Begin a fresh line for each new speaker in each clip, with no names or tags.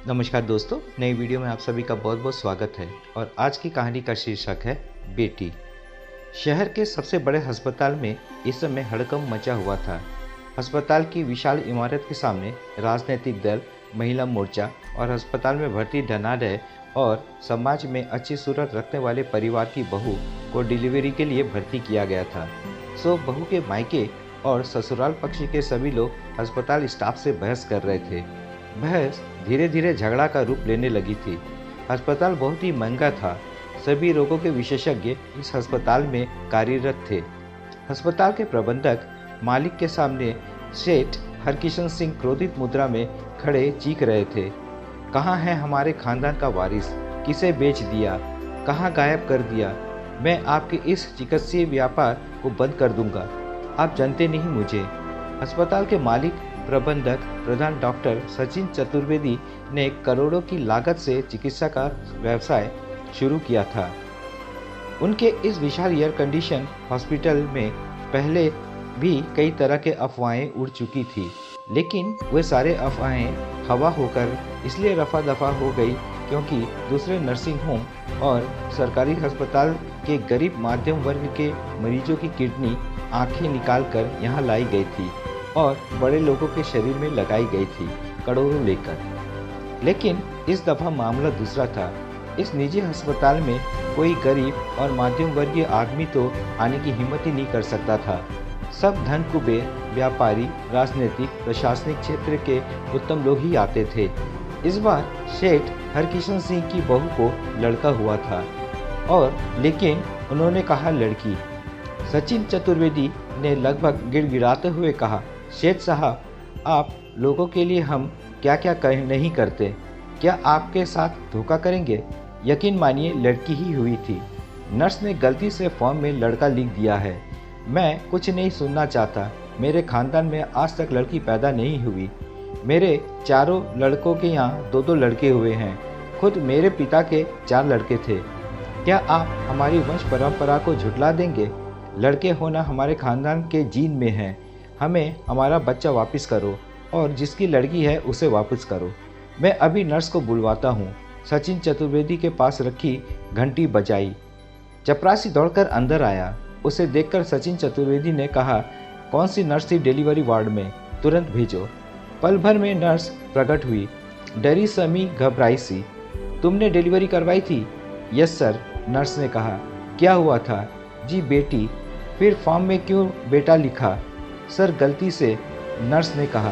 नमस्कार दोस्तों, नई वीडियो में आप सभी का बहुत बहुत स्वागत है। और आज की कहानी का शीर्षक है बेटी। शहर के सबसे बड़े अस्पताल में इस समय हड़कंप मचा हुआ था। अस्पताल की विशाल इमारत के सामने राजनीतिक दल, महिला मोर्चा और अस्पताल में भर्ती धनाढ्य और समाज में अच्छी सूरत रखने वाले परिवार की बहू को डिलीवरी के लिए भर्ती किया गया था। सो बहू के मायके और ससुराल पक्ष के सभी लोग अस्पताल स्टाफ से बहस कर रहे थे। बहस धीरे धीरे झगड़ा का रूप लेने लगी थी। अस्पताल बहुत ही महंगा था। सभी रोगों के विशेषज्ञ इस अस्पताल में कार्यरत थे। अस्पताल के प्रबंधक मालिक के सामने सेठ हरकिशन सिंह क्रोधित मुद्रा में खड़े चीख रहे थे। कहाँ है हमारे खानदान का वारिस? किसे बेच दिया? कहाँ गायब कर दिया? मैं आपके इस चिकित्सीय व्यापार को बंद कर दूंगा। आप जानते नहीं मुझे। अस्पताल के मालिक, प्रबंधक, प्रधान डॉक्टर सचिन चतुर्वेदी ने करोड़ों की लागत से चिकित्सा का व्यवसाय शुरू किया था। उनके इस विशाल एयर कंडीशन हॉस्पिटल में पहले भी कई तरह के अफवाहें उड़ चुकी थी, लेकिन वे सारे अफवाहें हवा होकर इसलिए रफा दफा हो गई क्योंकि दूसरे नर्सिंग होम और सरकारी अस्पताल के गरीब मध्यम वर्ग के मरीजों की किडनी आंखें निकालकर यहाँ लाई गई थी और बड़े लोगों के शरीर में लगाई गई थी, करोड़ों लेकर। लेकिन इस दफा मामला दूसरा था। इस निजी अस्पताल में कोई गरीब और मध्यम वर्गीय आदमी तो आने की हिम्मत ही नहीं कर सकता था। सब धन कुबेर, व्यापारी, राजनीतिक, प्रशासनिक क्षेत्र के उत्तम लोग ही आते थे। इस बार सेठ हरकिशन सिंह की बहू को लड़का हुआ था और लेकिन उन्होंने कहा लड़की। सचिन चतुर्वेदी ने लगभग गिड़गिड़ाते हुए कहा, सेठ साहब, आप लोगों के लिए हम क्या क्या नहीं करते। क्या आपके साथ धोखा करेंगे? यकीन मानिए लड़की ही हुई थी। नर्स ने गलती से फॉर्म में लड़का लिख दिया है। मैं कुछ नहीं सुनना चाहता। मेरे खानदान में आज तक लड़की पैदा नहीं हुई। मेरे चारों लड़कों के यहाँ दो दो लड़के हुए हैं। खुद मेरे पिता के 4 लड़के थे। क्या आप हमारी वंश परंपरा को झुठला देंगे? लड़के होना हमारे खानदान के जीन में है। हमें हमारा बच्चा वापस करो और जिसकी लड़की है उसे वापस करो। मैं अभी नर्स को बुलवाता हूँ। सचिन चतुर्वेदी के पास रखी घंटी बजाई। चपरासी दौड़कर अंदर आया। उसे देखकर सचिन चतुर्वेदी ने कहा, कौन सी नर्स थी डिलीवरी वार्ड में? तुरंत भेजो। पल भर में नर्स प्रकट हुई, डरी समी घबराई सी। तुमने डिलीवरी करवाई थी? यस सर, नर्स ने कहा। क्या हुआ था? जी बेटी। फिर फॉर्म में क्यों बेटा लिखा? सर गलती से, नर्स ने कहा।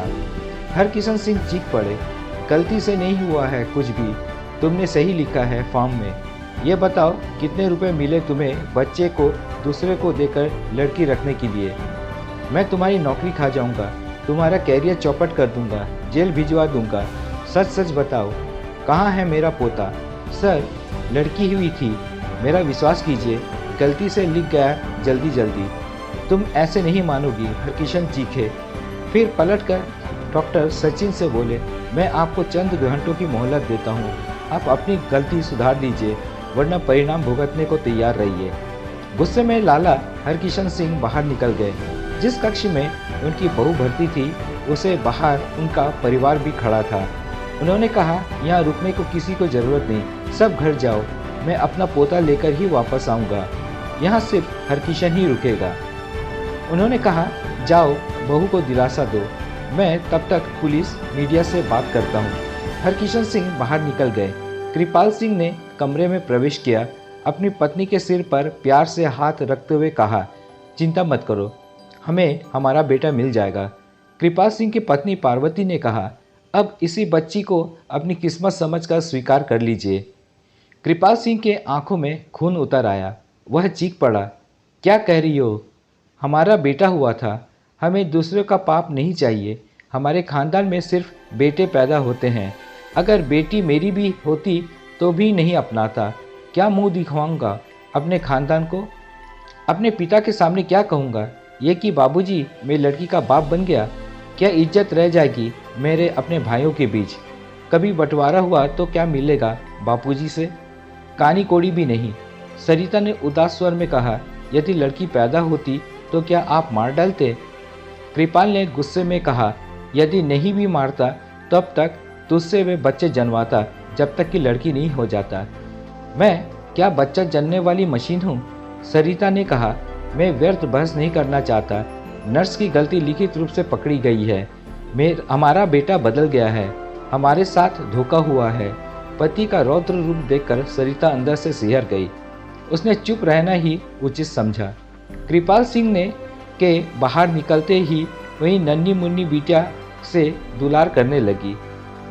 हरकिशन सिंह चीख पड़े, गलती से नहीं हुआ है कुछ भी। तुमने सही लिखा है फॉर्म में। ये बताओ कितने रुपए मिले तुम्हें बच्चे को दूसरे को देकर लड़की रखने के लिए? मैं तुम्हारी नौकरी खा जाऊंगा, तुम्हारा कैरियर चौपट कर दूंगा, जेल भिजवा दूंगा। सच सच बताओ, कहाँ है मेरा पोता? सर लड़की हुई थी, मेरा विश्वास कीजिए, गलती से लिख गया जल्दी जल्दी। तुम ऐसे नहीं मानोगी, हरकिशन चीखे। फिर पलटकर डॉक्टर सचिन से बोले, मैं आपको चंद घंटों की मोहलत देता हूँ। आप अपनी गलती सुधार लीजिए, वरना परिणाम भुगतने को तैयार रहिए। गुस्से में लाला हरकिशन सिंह बाहर निकल गए। जिस कक्ष में उनकी बहू भर्ती थी उसे बाहर उनका परिवार भी खड़ा था। उन्होंने कहा, यहाँ रुकने को किसी को ज़रूरत नहीं, सब घर जाओ। मैं अपना पोता लेकर ही वापस आऊँगा। यहाँ सिर्फ हरकिशन ही रुकेगा। उन्होंने कहा, जाओ बहू को दिलासा दो, मैं तब तक पुलिस मीडिया से बात करता हूँ। हरकिशन सिंह बाहर निकल गए। कृपाल सिंह ने कमरे में प्रवेश किया। अपनी पत्नी के सिर पर प्यार से हाथ रखते हुए कहा, चिंता मत करो, हमें हमारा बेटा मिल जाएगा। कृपाल सिंह की पत्नी पार्वती ने कहा, अब इसी बच्ची को अपनी किस्मत समझकर स्वीकार कर लीजिए। कृपाल सिंह के आंखों में खून उतर आया। वह चीख पड़ा, क्या कह रही हो? हमारा बेटा हुआ था, हमें दूसरों का पाप नहीं चाहिए। हमारे खानदान में सिर्फ बेटे पैदा होते हैं। अगर बेटी मेरी भी होती तो भी नहीं अपनाता। क्या मुंह दिखाऊंगा अपने खानदान को? अपने पिता के सामने क्या कहूँगा? ये कि बाबूजी मैं लड़की का बाप बन गया? क्या इज्जत रह जाएगी मेरे अपने भाइयों के बीच? कभी बंटवारा हुआ तो क्या मिलेगा बापूजी से? कानी कोड़ी भी नहीं। सरिता ने उदास स्वर में कहा, यदि लड़की पैदा होती तो क्या आप मार डालते? कृपाल ने गुस्से में कहा, यदि नहीं भी मारता तब तक
तुझसे वे बच्चे जन्माता जब तक कि लड़की नहीं हो जाता। मैं क्या बच्चा जनने वाली मशीन हूँ? सरिता ने कहा। मैं व्यर्थ बहस नहीं करना चाहता। नर्स की गलती लिखित रूप से पकड़ी गई है। हमारा बेटा बदल गया है, हमारे साथ धोखा हुआ है। पति का रौद्र रूप देखकर सरिता अंदर से सिहर गई। उसने चुप रहना ही उचित समझा। कृपाल सिंह ने के बाहर निकलते ही वही नन्ही मुन्नी बिटिया से दुलार करने लगी।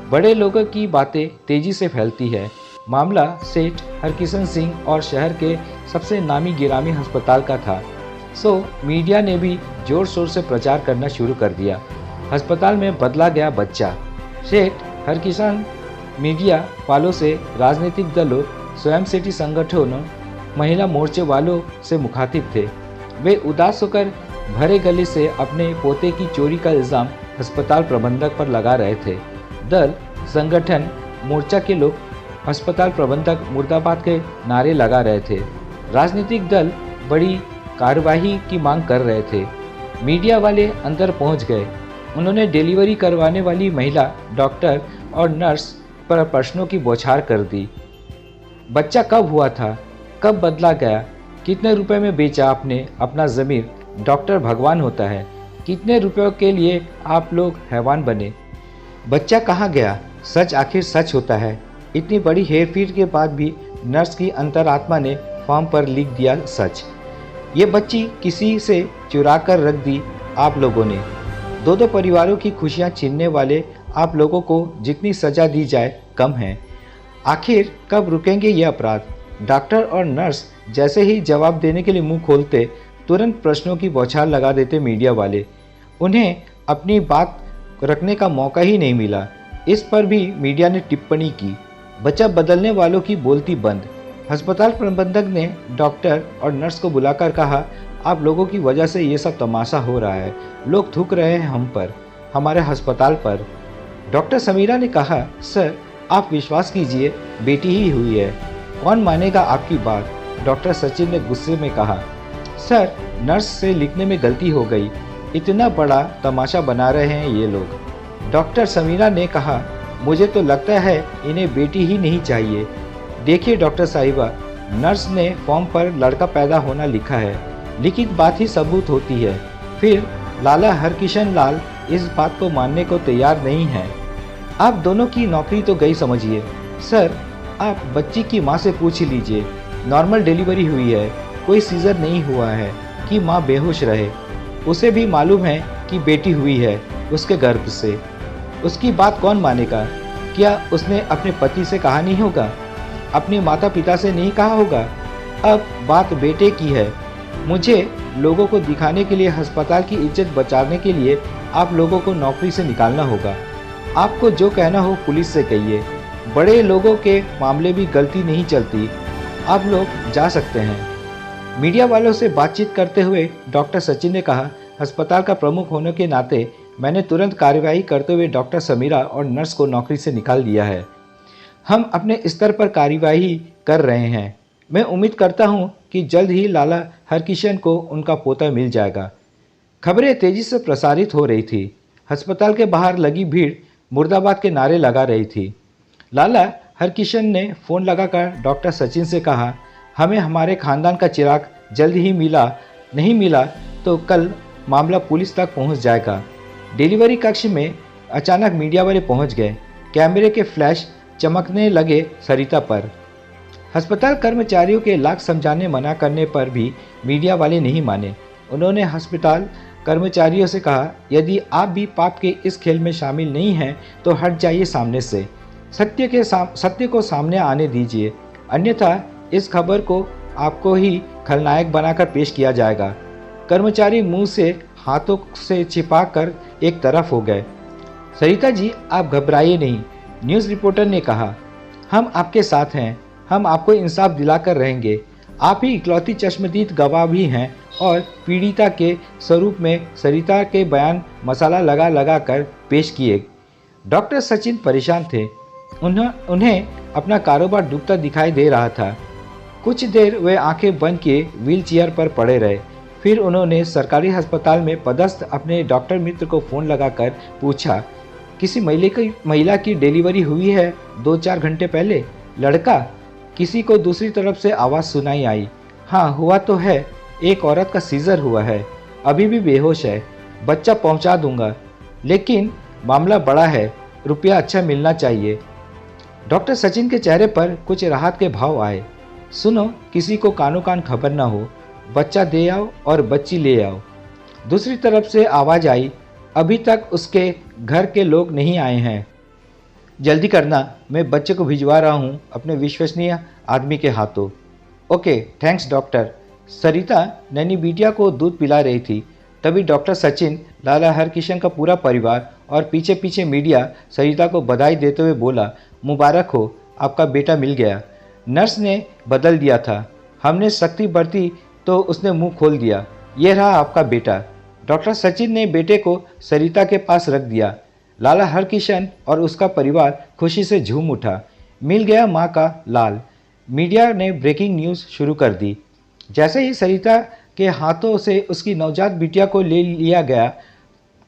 बड़े लोगों की बातें तेजी से फैलती है। मामला सेठ हरकिशन सिंह और शहर के सबसे नामी गिरामी अस्पताल का था, सो मीडिया ने भी जोर शोर से प्रचार करना शुरू कर दिया। अस्पताल में बदला गया बच्चा। सेठ हरकिशन मीडिया वालों से, राजनीतिक दलों, स्वयंसेवी संगठनों, महिला मोर्चे वालों से मुखातिब थे। वे उदास होकर भरे गले से अपने पोते की चोरी का इल्ज़ाम अस्पताल प्रबंधक पर लगा रहे थे। दल, संगठन, मोर्चा के लोग अस्पताल प्रबंधक मुर्दाबाद के नारे लगा रहे थे। राजनीतिक दल बड़ी कार्यवाही की मांग कर रहे थे। मीडिया वाले अंदर पहुंच गए। उन्होंने डिलीवरी करवाने वाली महिला, डॉक्टर और नर्स पर प्रश्नों की बौछार कर दी। बच्चा कब हुआ था? कब बदला गया? कितने रुपए में बेचा आपने अपना ज़मीर? डॉक्टर भगवान होता है। कितने रुपयों के लिए आप लोग हैवान बने?
बच्चा कहाँ गया? सच आखिर सच होता है। इतनी बड़ी हेरफेर के बाद भी नर्स की अंतरात्मा ने फॉर्म पर लिख दिया सच। ये बच्ची किसी से चुरा कर रख दी आप लोगों ने। दो परिवारों की खुशियाँ छीनने वाले आप लोगों को जितनी सज़ा दी जाए कम है। आखिर कब रुकेंगे ये अपराध? डॉक्टर और नर्स जैसे ही जवाब देने के लिए मुंह खोलते, तुरंत प्रश्नों की बौछार लगा देते मीडिया वाले। उन्हें अपनी बात रखने का मौका ही नहीं मिला। इस पर भी मीडिया ने टिप्पणी की। बच्चा बदलने वालों की बोलती बंद। अस्पताल प्रबंधक ने डॉक्टर और नर्स को बुलाकर कहा, आप लोगों की वजह से ये सब तमाशा हो रहा है। लोग थूक रहे हैं हम पर, हमारे अस्पताल पर। डॉक्टर समीरा ने कहा, सर आप विश्वास कीजिए, बेटी ही हुई है। कौन मानेगा आपकी बात? डॉक्टर सचिन ने गुस्से में कहा, सर नर्स से लिखने में गलती हो गई। इतना बड़ा तमाशा बना रहे हैं ये लोग। डॉक्टर समीरा ने कहा, मुझे तो लगता है इन्हें बेटी ही नहीं चाहिए। देखिए डॉक्टर साहिबा, नर्स ने फॉर्म पर लड़का पैदा होना लिखा है, लिखित बात ही सबूत होती है। फिर लाला हरकिशन लाल इस बात को मानने को तैयार नहीं है। आप दोनों की नौकरी तो गई समझिए। सर आप बच्ची की माँ से पूछ लीजिए, नॉर्मल डिलीवरी हुई है, कोई सीजर नहीं हुआ है कि माँ बेहोश रहे। उसे भी मालूम है कि बेटी हुई है उसके गर्भ से। उसकी बात कौन मानेगा? क्या उसने अपने पति से कहा नहीं होगा? अपने माता पिता से नहीं कहा होगा? अब बात बेटे की है। मुझे लोगों को दिखाने के लिए, अस्पताल की इज्जत बचाने के लिए आप लोगों को नौकरी से निकालना होगा। आपको जो कहना हो पुलिस से कहिए। बड़े लोगों के मामले भी गलती नहीं चलती। आप लोग जा सकते हैं। मीडिया वालों से बातचीत करते हुए डॉक्टर सचिन ने कहा, अस्पताल का प्रमुख होने के नाते मैंने तुरंत कार्यवाही करते हुए डॉक्टर समीरा और नर्स को नौकरी से निकाल दिया है। हम अपने स्तर पर कार्यवाही कर रहे हैं। मैं उम्मीद करता हूं कि जल्द ही लाला हरकिशन को उनका पोता मिल जाएगा। खबरें तेजी से प्रसारित हो रही थी। अस्पताल के बाहर लगी भीड़ मुर्दाबाद के नारे लगा रही थी। लाला हरकिशन ने फ़ोन लगाकर डॉक्टर सचिन से कहा, हमें हमारे खानदान का चिराग जल्द ही मिला, नहीं मिला तो कल मामला पुलिस तक पहुंच जाएगा। डिलीवरी कक्ष में अचानक मीडिया वाले पहुंच गए। कैमरे के फ्लैश चमकने लगे सरिता पर। अस्पताल कर्मचारियों के लाख समझाने मना करने पर भी मीडिया वाले नहीं माने। उन्होंने अस्पताल कर्मचारियों से कहा, यदि आप भी पाप के इस खेल में शामिल नहीं हैं तो हट जाइए सामने से। सत्य को सामने आने दीजिए, अन्यथा इस खबर को आपको ही खलनायक बनाकर पेश किया जाएगा। कर्मचारी मुंह से हाथों से छिपाकर एक तरफ हो गए। सरिता जी आप घबराइए नहीं, न्यूज़ रिपोर्टर ने कहा, हम आपके साथ हैं, हम आपको इंसाफ दिलाकर रहेंगे। आप ही इकलौती चश्मदीद गवाह भी हैं और पीड़िता के स्वरूप में सरिता के बयान मसाला लगा लगा कर पेश किए। डॉक्टर सचिन परेशान थे। उन्हें अपना कारोबार डूबता दिखाई दे रहा था। कुछ देर वे आंखें बंद किए व्हील चेयर पर पड़े रहे। फिर उन्होंने सरकारी अस्पताल में पदस्थ अपने डॉक्टर मित्र को फ़ोन लगाकर पूछा,
किसी महिला की डिलीवरी हुई है 2-4 घंटे पहले। लड़का, किसी को दूसरी तरफ से आवाज़ सुनाई आई। हाँ, हुआ तो है, एक औरत का सीजर हुआ है, अभी भी बेहोश है, बच्चा पहुंचा दूंगा, लेकिन मामला बड़ा है, रुपया अच्छा मिलना चाहिए। डॉक्टर सचिन के चेहरे पर कुछ राहत के भाव आए। सुनो, किसी को कानो कान खबर ना हो, बच्चा दे आओ और बच्ची ले आओ। दूसरी तरफ से आवाज़ आई, अभी तक उसके घर के लोग नहीं आए हैं, जल्दी करना, मैं बच्चे को भिजवा रहा हूँ अपने विश्वसनीय आदमी के हाथों। Okay, thanks doctor. Sarita Naini बिटिया को दूध पिला रही थी, तभी डॉक्टर सचिन, लाला हरकिशन का पूरा परिवार और पीछे पीछे मीडिया सरिता को बधाई देते हुए बोला, मुबारक हो, आपका बेटा मिल गया। नर्स ने बदल दिया था, हमने सख्ती बरती तो उसने मुंह खोल दिया, ये रहा आपका बेटा। डॉक्टर सचिन ने बेटे को सरिता के पास रख दिया। लाला हरकिशन और उसका परिवार खुशी से झूम उठा, मिल गया माँ का लाल। मीडिया ने ब्रेकिंग न्यूज़ शुरू कर दी। जैसे ही सरिता के हाथों से उसकी नवजात बिटिया को ले लिया गया,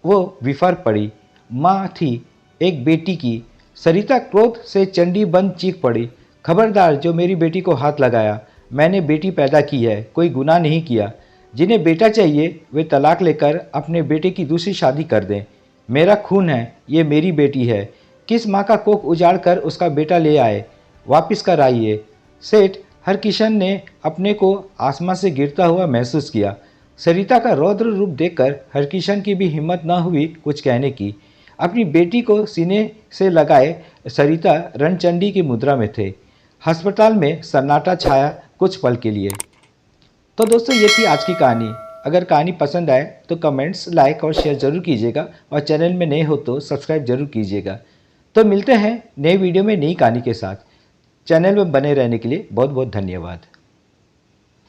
वो विफर पड़ी। माँ थी एक बेटी की। सरिता क्रोध से चंडी बन चीख पड़ी, खबरदार जो मेरी बेटी को हाथ लगाया, मैंने बेटी पैदा की है, कोई गुनाह नहीं किया। जिन्हें बेटा चाहिए वे तलाक लेकर अपने बेटे की दूसरी शादी कर दें। मेरा खून है, ये मेरी बेटी है, किस माँ का कोख उजाड़ कर उसका बेटा ले आए, वापस कर आइए। सेठ हरकिशन ने अपने को आसमान से गिरता हुआ महसूस किया। सरिता का रौद्र रूप देखकर हरकिशन की भी हिम्मत न हुई कुछ कहने की। अपनी बेटी को सीने से लगाए सरिता रणचंडी की मुद्रा में थे। अस्पताल में सन्नाटा छाया कुछ पल के लिए। तो दोस्तों, ये थी आज की कहानी। अगर कहानी पसंद आए तो कमेंट्स, लाइक और शेयर ज़रूर कीजिएगा और चैनल में नए हो तो सब्सक्राइब जरूर कीजिएगा। तो मिलते हैं नए वीडियो में नई कहानी के साथ। चैनल में बने रहने के लिए बहुत बहुत धन्यवाद।